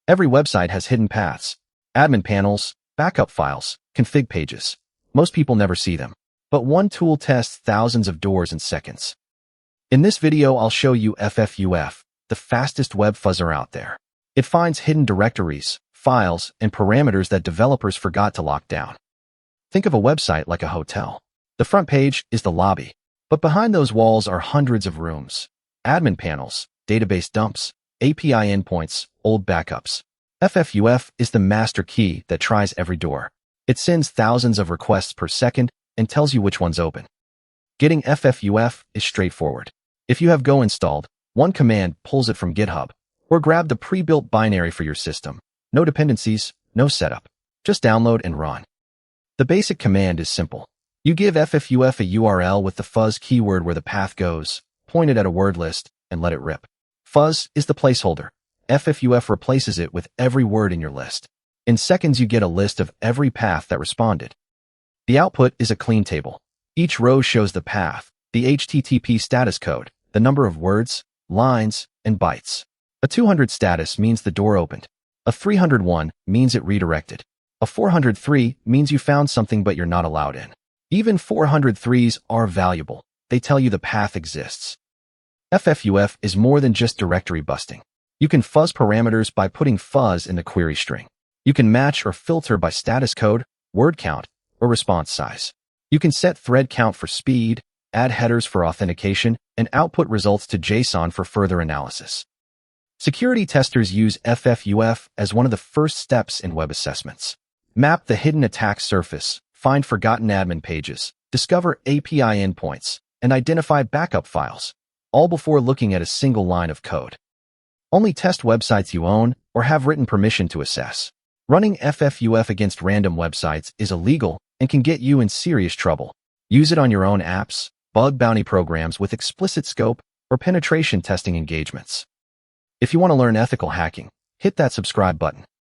Every website has hidden paths, admin panels, backup files, config pages. Most people never see them, but one tool tests thousands of doors in seconds. In this video, I'll show you ffuf, the fastest web fuzzer out there. It finds hidden directories, files, and parameters that developers forgot to lock down. Think of a website like a hotel. The front page is the lobby, but behind those walls are hundreds of rooms, admin panels, database dumps, API endpoints, old backups. ffuf is the master key that tries every door. It sends thousands of requests per second and tells you which one's open. Getting ffuf is straightforward. If you have Go installed, one command pulls it from GitHub, or grab the pre-built binary for your system. No dependencies, no setup. Just download and run. The basic command is simple. You give ffuf a URL with the fuzz keyword where the path goes, point it at a word list, and let it rip. Fuzz is the placeholder. ffuf replaces it with every word in your list. In seconds, you get a list of every path that responded. The output is a clean table. Each row shows the path, the HTTP status code, the number of words, lines, and bytes. A 200 status means the door opened. A 301 means it redirected. A 403 means you found something but you're not allowed in. Even 403s are valuable. They tell you the path exists. ffuf is more than just directory busting. You can fuzz parameters by putting fuzz in the query string. You can match or filter by status code, word count, or response size. You can set thread count for speed, add headers for authentication, and output results to JSON for further analysis. Security testers use ffuf as one of the first steps in web assessments. Map the hidden attack surface, find forgotten admin pages, discover API endpoints, and identify backup files, all before looking at a single line of code. Only test websites you own or have written permission to assess. Running ffuf against random websites is illegal and can get you in serious trouble. Use it on your own apps, bug bounty programs with explicit scope, or penetration testing engagements. If you want to learn ethical hacking, hit that subscribe button.